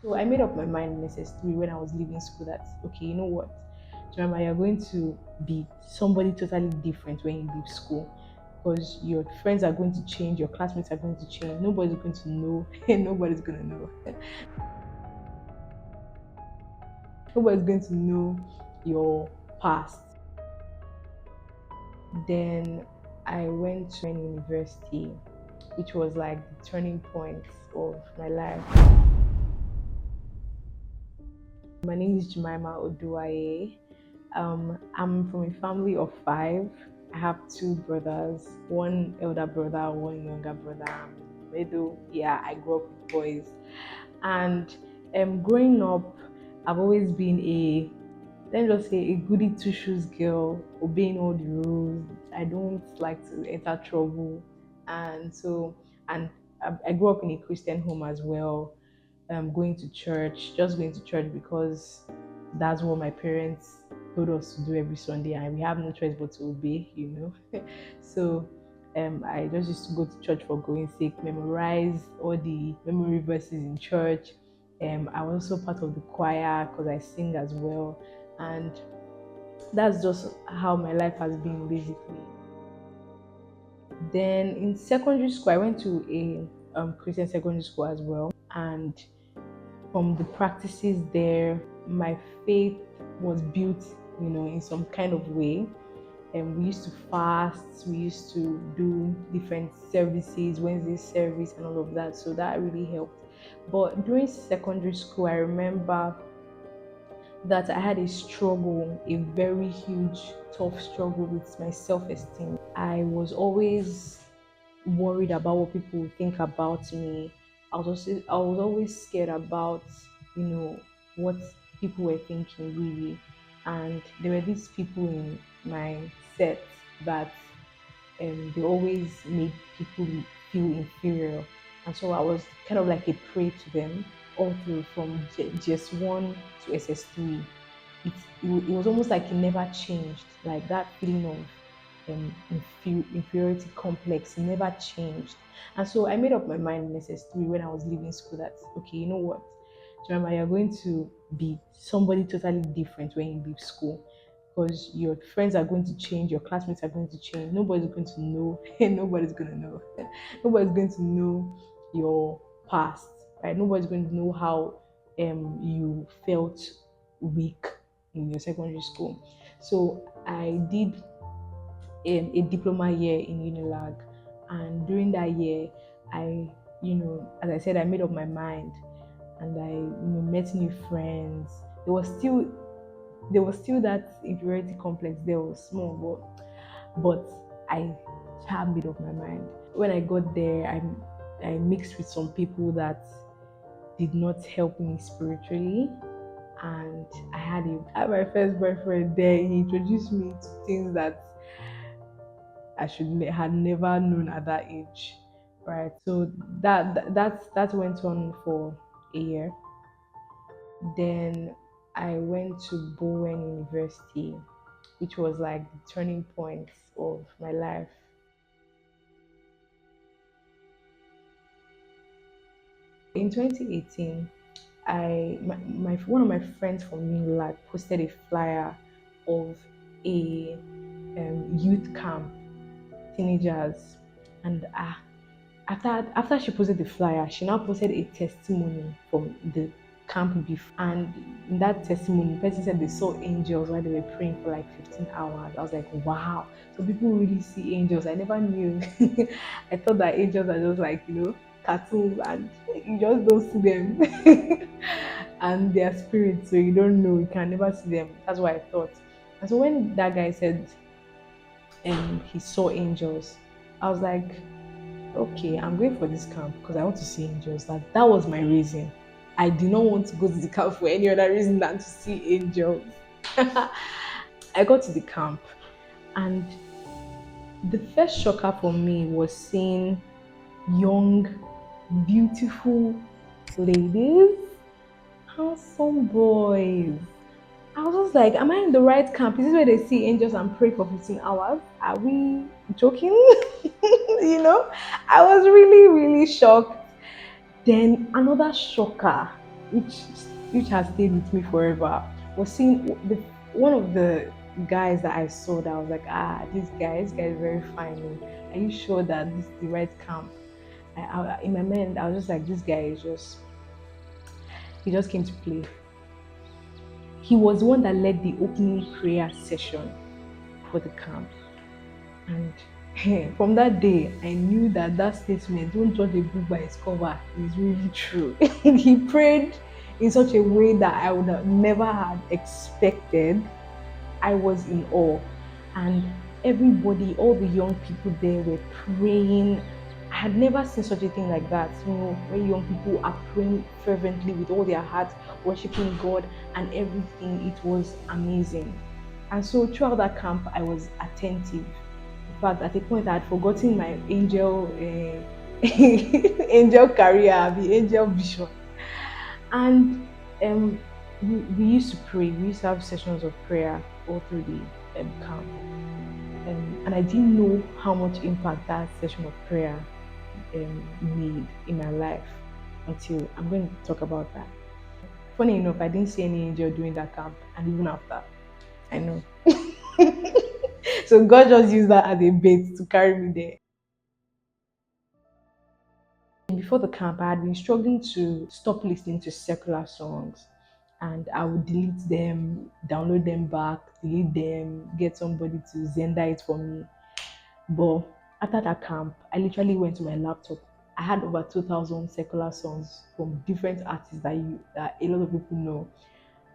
So I made up my mind in SS3 when I was leaving school that, okay, you know what, Jemima, you're going to be somebody totally different when you leave school, because your friends are going to change, your classmates are going to change, nobody's going to know, and nobody's going to know. Nobody's going to know your past. Then I went to university, which was like the turning point of my life. My name is Jemima Oduwaiye. I'm from a family of five. I have two brothers, one elder brother, one younger brother. Middle, yeah, I grew up with boys. And growing up, I've always been let me just say, a goody two shoes girl, obeying all the rules. I don't like to enter trouble. And I grew up in a Christian home as well, going to church, just going to church because that's what my parents told us to do every Sunday, and we have no choice but to obey. So I just used to go to church for going sake, memorize all the memory verses in church. I was also part of the choir because I sing as well, and that's just how my life has been basically. Then in secondary school, I went to a Christian secondary school as well, and from the practices there, my faith was built, in some kind of way. And we used to fast, we used to do different services, Wednesday service, and all of that. So that really helped. But during secondary school, I remember that I had a struggle, a very huge, tough struggle with my self esteem. I was always worried about what people would think about me. I was always scared about, what people were thinking really. And there were these people in my set that they always made people feel inferior. And so I was kind of like a prey to them all through from GS1 to SS3. It was almost like it never changed. Like that feeling of inferiority complex never changed. And so I made up my mind in SS3 when I was leaving school that, okay, you know what, Jeremiah, you're going to be somebody totally different when you leave school, because your friends are going to change, your classmates are going to change, nobody's going to know, and nobody's going to know. Nobody's going to know your past, right? Nobody's going to know how you felt weak in your secondary school. So I did a diploma year in Unilag, and during that year, I, as I said, I made up my mind, and I, met new friends. There was still that inferiority complex. There was small, but I had made up my mind. When I got there, I mixed with some people that did not help me spiritually, and I had my first boyfriend there. He introduced me to things that had never known at that age, right? So that went on for a year. Then I went to Bowen University, which was like the turning point of my life. In 2018, my one of my friends from Unilag posted a flyer of a youth camp, teenagers, and after she posted the flyer, she now posted a testimony from the camp before. And in that testimony, the person said they saw angels while they were praying for like 15 hours. I was like, wow. So people really see angels. I never knew. I thought that angels are just like, cartoons, and you just don't see them. And they are spirits, so you don't know. You can never see them. That's what I thought. And so when that guy said he saw angels, I was like, okay, I'm going for this camp because I want to see angels. That was my reason. I did not want to go to the camp for any other reason than to see angels. I got to the camp, and the first shocker for me was seeing young, beautiful ladies, handsome boys. I was just like, am I in the right camp? Is this where they see angels and pray for 15 hours? Are we joking? I was really, really shocked. Then another shocker which which has stayed with me forever, was seeing one of the guys that I saw that I was like, this guy is very fine. Oh. Are you sure that this is the right camp? In my mind, I was just like, this guy is just, he just came to play. He was the one that led the opening prayer session for the camp. And from that day, I knew that that statement, don't judge a book by its cover, is really true. He prayed in such a way that I would have never had expected. I was in awe. And everybody, all the young people there were praying. I had never seen such a thing like that. Where young people are praying fervently with all their hearts, worshiping God and everything. It was amazing. And so throughout that camp, I was attentive. In fact, at a point, I had forgotten my angel, angel career, the angel vision. And we used to pray. We used to have sessions of prayer all through the camp. And I didn't know how much impact that session of prayer made in my life until I'm going to talk about that. Funny enough, I didn't see any angel during that camp, and even after, I know. So God just used that as a bait to carry me there. Before the camp, I had been struggling to stop listening to secular songs, and I would delete them, download them back, delete them, get somebody to Zenda it for me. But after that camp, I literally went to my laptop. I had over 2,000 secular songs from different artists that a lot of people know,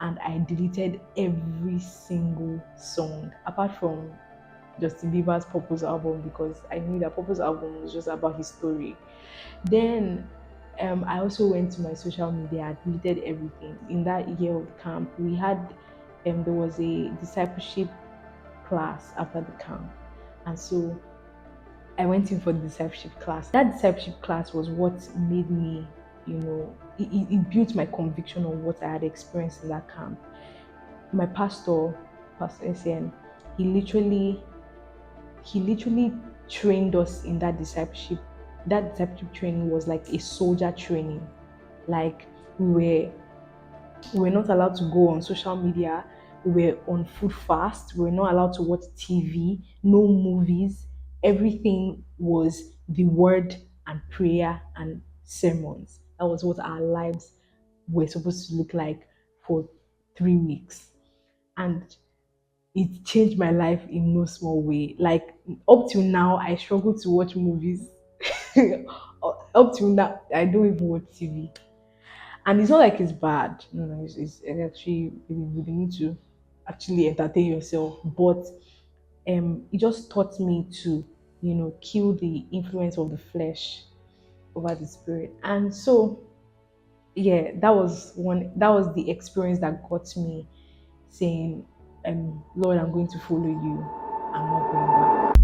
and I deleted every single song apart from Justin Bieber's Purpose album, because I knew that Purpose album was just about his story. Then I also went to my social media. I deleted everything. In that year of camp, we had there was a discipleship class after the camp, and so I went in for the discipleship class. That discipleship class was what made me, it built my conviction on what I had experienced in that camp. My pastor, Pastor SN, he literally he literally trained us in that discipleship. That discipleship training was like a soldier training. Like we were not allowed to go on social media. We were on food fast. We were not allowed to watch TV, no movies. Everything was the word and prayer and sermons. That was what our lives were supposed to look like for 3 weeks. And it changed my life in no small way. Like up till now, I struggle to watch movies. Up till now, I don't even watch TV. And it's not like it's bad. No, it's actually really good. You need to actually entertain yourself. But it just taught me to, kill the influence of the flesh over the spirit. And so, yeah, that was the experience that got me saying, Lord, I'm going to follow you. I'm not going back.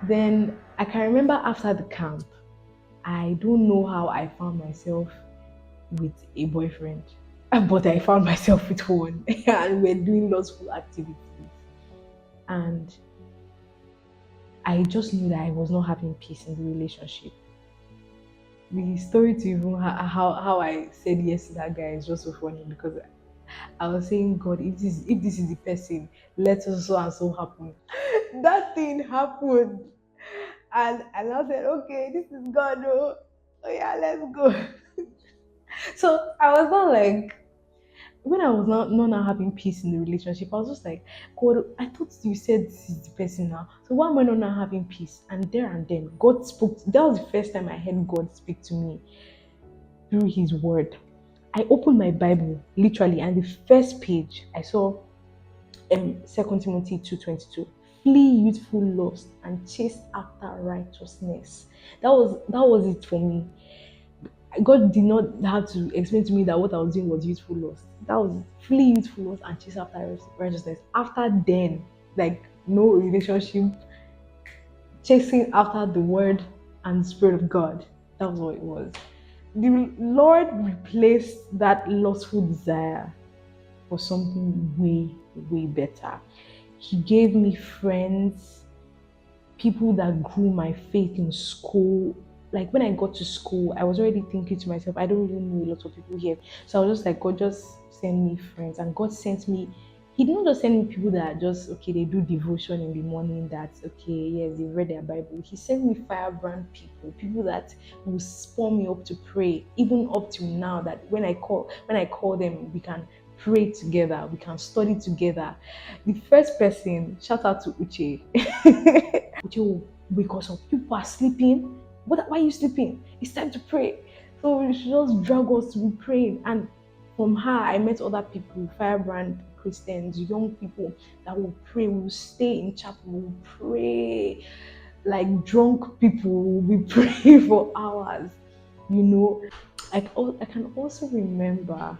Then I can remember after the camp, I don't know how I found myself with a boyfriend, but I found myself with one, and we're doing lustful activities. And I just knew that I was not having peace in the relationship. The story to even how I said yes to that guy is just so funny because I was saying, God, if this is the person, let so and so happen. That thing happened, and I said, okay, this is God. Oh yeah, let's go. So I was not like, when I was not having peace in the relationship, I was just like, God, I thought you said this is the person now. So why am I not having peace? And there and then, God spoke. That was the first time I heard God speak to me through His Word. I opened my Bible literally, and the first page I saw 2 Timothy 2:22. Flee youthful lust and chase after righteousness. That was it for me. God did not have to explain to me that what I was doing was youthful lust. That was flee youthful lust and chase after righteousness. After then, like no relationship, chasing after the word and the spirit of God. That was what it was. The Lord replaced that lustful desire for something way, way better. He gave me friends, people that grew my faith in school. like when I got to school, I was already thinking to myself, I don't really know a lot of people here. So I was just like, God just send me friends. And God sent me, He did not just send me people that are just okay, they do devotion in the morning, that's okay, yes, they read their Bible. He sent me firebrand people, people that will spur me up to pray, even up to now that when I call them, we can pray together, we can study together. The first person, shout out to Uche. Uche will wake us up. People are sleeping. Why are you sleeping? It's time to pray. So she just drag us to be praying. And from her, I met other people, firebrand Christians, young people that will pray. We will stay in chapel, we will pray like drunk people. Will be praying for hours. You know, I can also remember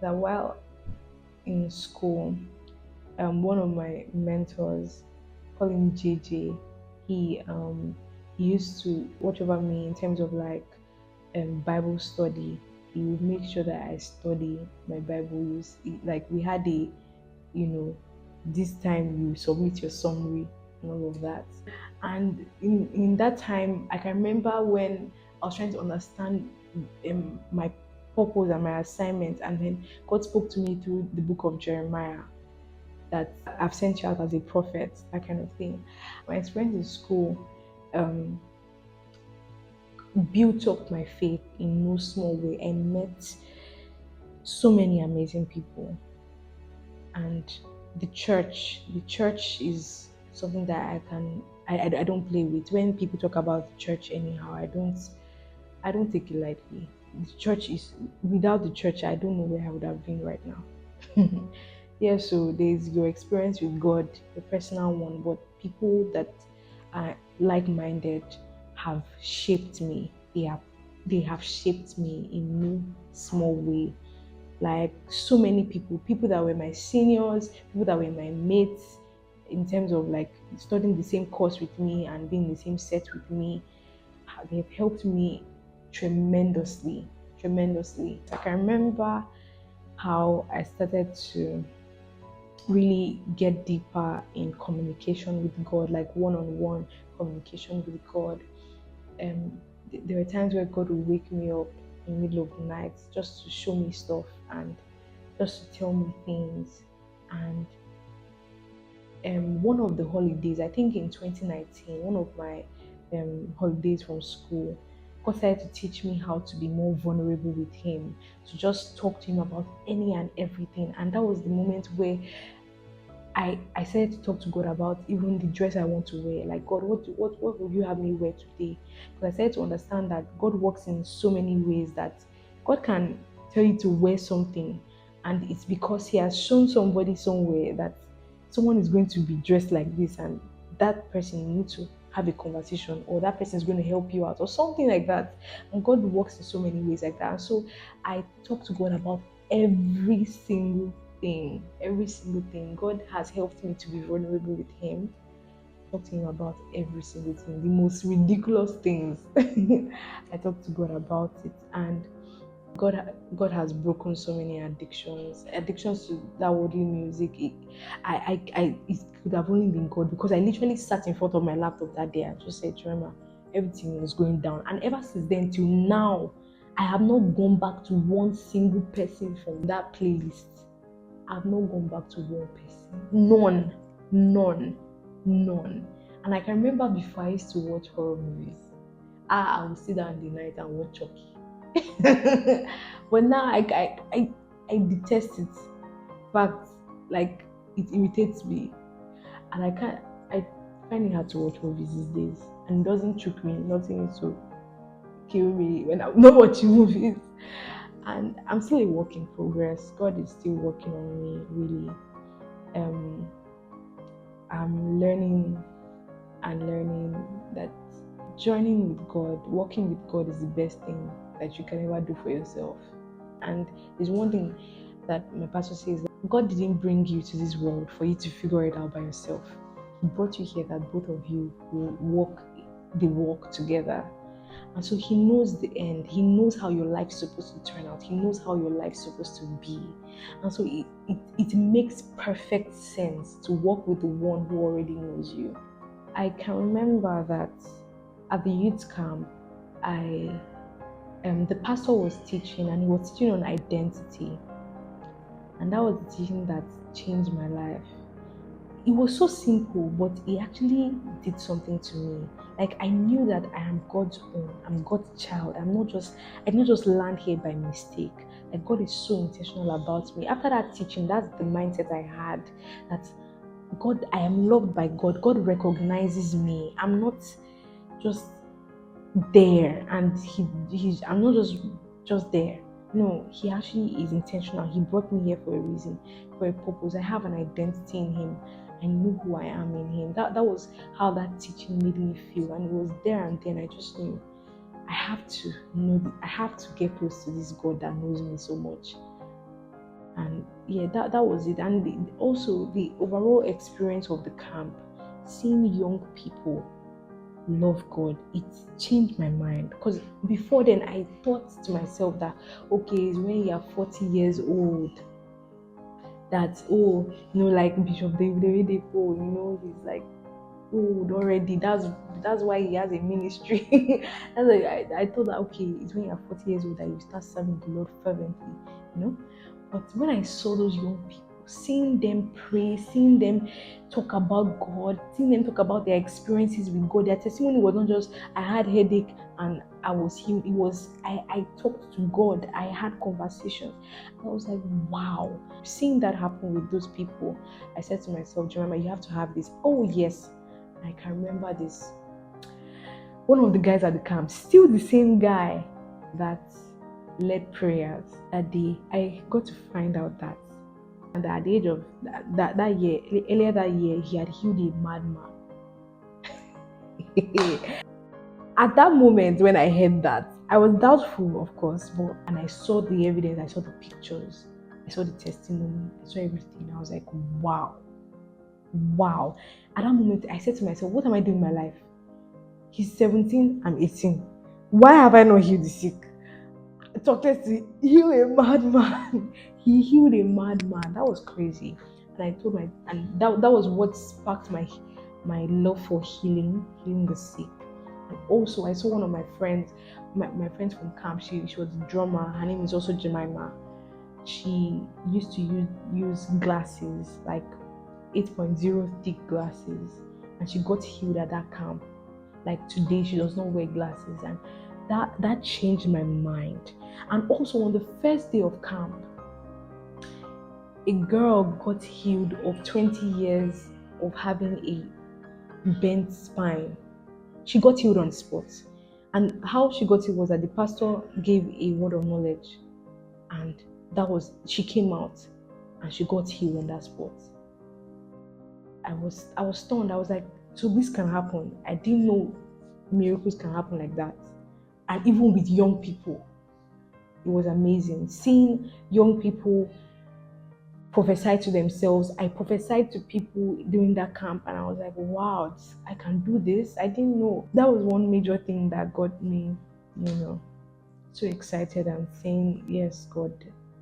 that while in school, one of my mentors, call him JJ, he he used to watch over me in terms of like Bible study. He would make sure that I study my Bible. Like we had a, you know, this time you submit your summary and all of that. And in that time, I can remember when I was trying to understand my purpose and my assignment, and then God spoke to me through the book of Jeremiah that I've sent you out as a prophet, that kind of thing. My experience in school um, built up my faith in no small way. I met so many amazing people, and the church is something that I don't play with. When people talk about the church anyhow, I don't take it lightly. The church is Without the church, I don't know where I would have been right now. Yeah, so there's your experience with God, your personal one, but people that are like-minded have shaped me. They have shaped me in no small way. Like so many people that were my seniors, people that were my mates, in terms of like studying the same course with me and being in the same set with me, they've helped me tremendously, tremendously. I can remember how I started to really get deeper in communication with God, like one-on-one communication with God. There were times where God would wake me up in the middle of the night just to show me stuff and just to tell me things. And one of the holidays, I think in 2019, one of my holidays from school, God started to teach me how to be more vulnerable with Him, to just talk to Him about any and everything. And that was the moment where I started to talk to God about even the dress I want to wear. Like, God, what will you have me wear today? Because I started to understand that God works in so many ways, that God can tell you to wear something, and it's because He has shown somebody somewhere that someone is going to be dressed like this, and that person needs to have a conversation, or that person is going to help you out, or something like that. And God works in so many ways like that. And so I talk to God about every single thing, every single thing. God has helped me to be vulnerable with Him. Talk to Him about every single thing, the most ridiculous things. I talk to God about it, and God has broken so many addictions to that worldly music. It could have only been God, because I literally sat in front of my laptop that day and just said, Jeremiah, everything is going down. And ever since then till now, I have not gone back to one single person from that playlist. I've not gone back to one person. None. None. None. And I can remember before I used to watch horror movies. I would sit down in the night and watch Chucky. But now I detest it. In fact, like, it irritates me. And I find it hard to watch movies these days. And it doesn't trick me. Nothing is to kill me when I'm not watching movies. And I'm still a work in progress. God is still working on me, really. Um, I'm learning and learning that joining with God, working with God is the best thing that you can ever do for yourself. And there's one thing that my pastor says, that God didn't bring you to this world for you to figure it out by yourself. He brought you here that both of you will walk the walk together. And so He knows the end. He knows how your life's supposed to turn out. He knows how your life's supposed to be. And so it makes perfect sense to walk with the one who already knows you. I can remember that at the youth camp, I the pastor was teaching, and he was teaching on identity, and that was the teaching that changed my life. It was so simple, but it actually did something to me. Like, I knew that I am God's own, I'm God's child. I didn't just land here by mistake. Like, God is so intentional about me. After that teaching, that's the mindset I had, that God, I am loved by God. God recognizes me. I'm not just there, and he's I'm not just there. No, he actually is intentional. He brought me here for a reason, for a purpose. I have an identity in him. I know who I am in him. That was how that teaching made me feel, and it was there and then I just knew I have to I have to get close to this God that knows me so much. And yeah, that was it. And also the overall experience of the camp, seeing young people love God, it changed my mind. Because before then, I thought to myself that, okay, it's when you're 40 years old that, oh, like Bishop David Oyedepo, he's like old already. That's why he has a ministry. That's like, I thought that, okay, it's when you're 40 years old that you start serving the Lord fervently, you know. But when I saw those young people, seeing them pray, seeing them talk about God, seeing them talk about their experiences with God, their testimony was not just I had headache and I was healed. It was I talked to God, I had conversations. I was like, wow. Seeing that happen with those people, I said to myself, Jemima, you have to have this. Oh yes, I can remember this. One of the guys at the camp, still the same guy that led prayers that day, I got to find out that at the age of that year, earlier that year, he had healed a madman. At that moment when I heard that, I was doubtful, of course, but and I saw the evidence, I saw the pictures, I saw the testimony, I saw everything. I was like, wow, wow. At that moment, I said to myself, what am I doing in my life? He's 17, I'm 18. Why have I not healed the sick? Talk less to heal a madman. He healed a madman. That was crazy. And I told and that was what sparked my love for healing the sick. And also I saw one of my friends, my friends from camp, she was a drummer. Her name is also Jemima. She used to use glasses, like 8.0 thick glasses, and she got healed at that camp. Like today, she does not wear glasses, and that changed my mind. And also on the first day of camp, a girl got healed of 20 years of having a bent spine. She got healed on the spot. And how she got it was that the pastor gave a word of knowledge, and she came out and she got healed on that spot. I was stunned. I was like, so this can happen. I didn't know miracles can happen like that. And even with young people, it was amazing. Seeing young people prophesy to themselves. I prophesied to people during that camp, and I was like, wow, I can do this. I didn't know. That was one major thing that got me, so excited and saying, yes, God,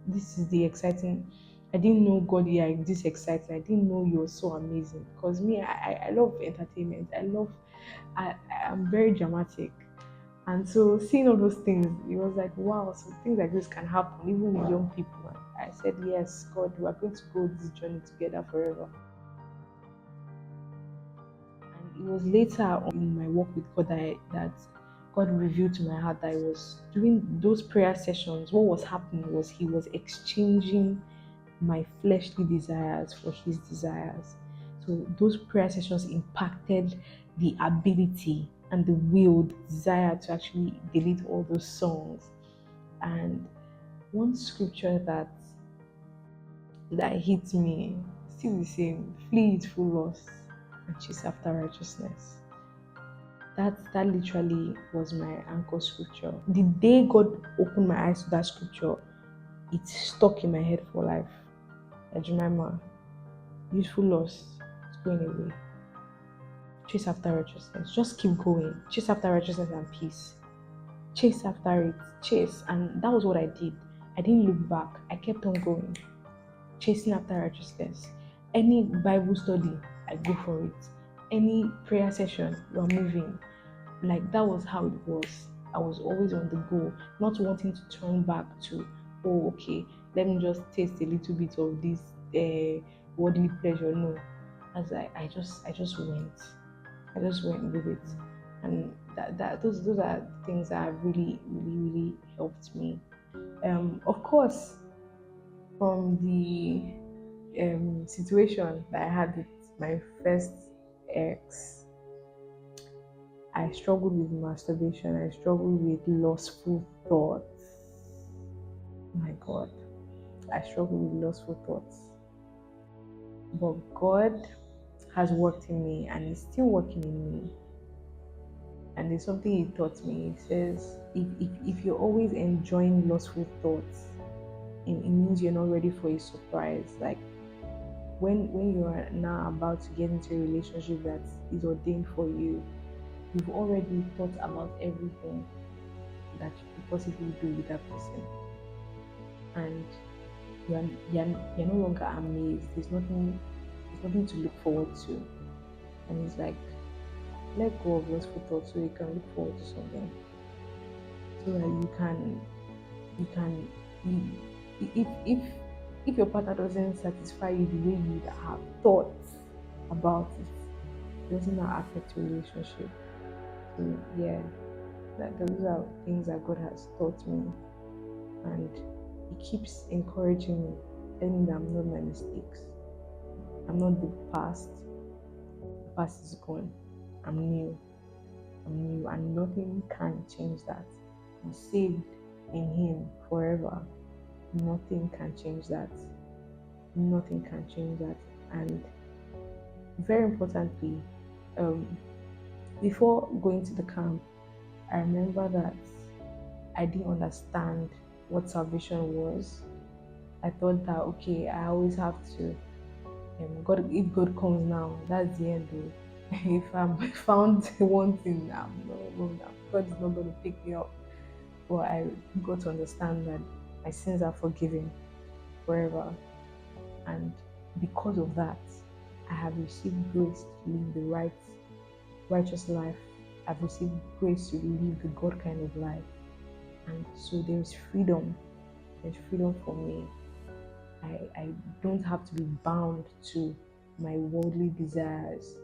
this is the exciting. I didn't know God, yeah, this exciting. I didn't know you were so amazing. Because me, I love entertainment. I'm very dramatic. And so seeing all those things, it was like, wow, so things like this can happen even with young people. And I said, yes, God, we are going to go this journey together forever. And it was later in my work with God that God revealed to my heart that I was doing those prayer sessions. What was happening was He was exchanging my fleshly desires for His desires. So those prayer sessions impacted the ability and the will, the desire to actually delete all those songs. And one scripture that hit me, still the same: flee with full lust and chase after righteousness. That literally was my anchor scripture. The day God opened my eyes to that scripture, it stuck in my head for life. Jemima, youthful lust is going away. Chase after righteousness. Just keep going. Chase after righteousness and peace. Chase after it. Chase. And that was what I did. I didn't look back. I kept on going. Chasing after righteousness. Any Bible study, I go for it. Any prayer session, we're moving. Like, that was how it was. I was always on the go, not wanting to turn back to, oh, okay, let me just taste a little bit of this worldly pleasure. No, as I just went with it, and those are things that have really, really, really helped me. Of course, from the situation that I had with my first ex, I struggled with masturbation. I struggled with lustful thoughts. My God, I struggled with lustful thoughts. But God has worked in me and is still working in me. And there's something He taught me. He says, if you're always enjoying lustful thoughts, it means you're not ready for a surprise. Like when you are now about to get into a relationship that is ordained for you, you've already thought about everything that you could possibly do with that person, and you're no longer amazed. There's nothing to look forward to, and it's like, let go of lustful thoughts so you can look forward to something, so that you can if your partner doesn't satisfy you the way you have thought about it doesn't now affect your relationship. So yeah, those are things that God has taught me, and He keeps encouraging me, telling me that I'm not my mistakes. I'm not the past. The past is gone. I'm new. I'm new, and nothing can change that. I'm saved in Him forever. Nothing can change that. Nothing can change that. And very importantly, um, before going to the camp, I remember that I didn't understand what salvation was. I thought that, okay, I always have to, God, if God comes now, that's the end. Though. If I'm found wanting, God is not going to pick me up. But I got to understand that my sins are forgiven forever. And because of that, I have received grace to live the righteous life. I've received grace to live the God kind of life. And so there's freedom. There's freedom for me. I don't have to be bound to my worldly desires.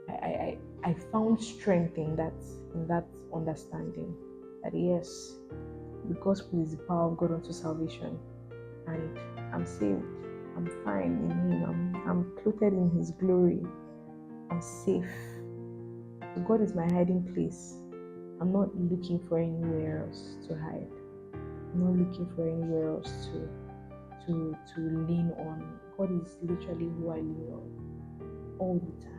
I found strength in that understanding that yes, the gospel is the power of God unto salvation, and I'm saved. I'm fine in Him. I'm clothed in His glory. I'm safe. So God is my hiding place. I'm not looking for anywhere else to hide. I'm not looking for anywhere else to lean on. God is literally who I lean on all the time.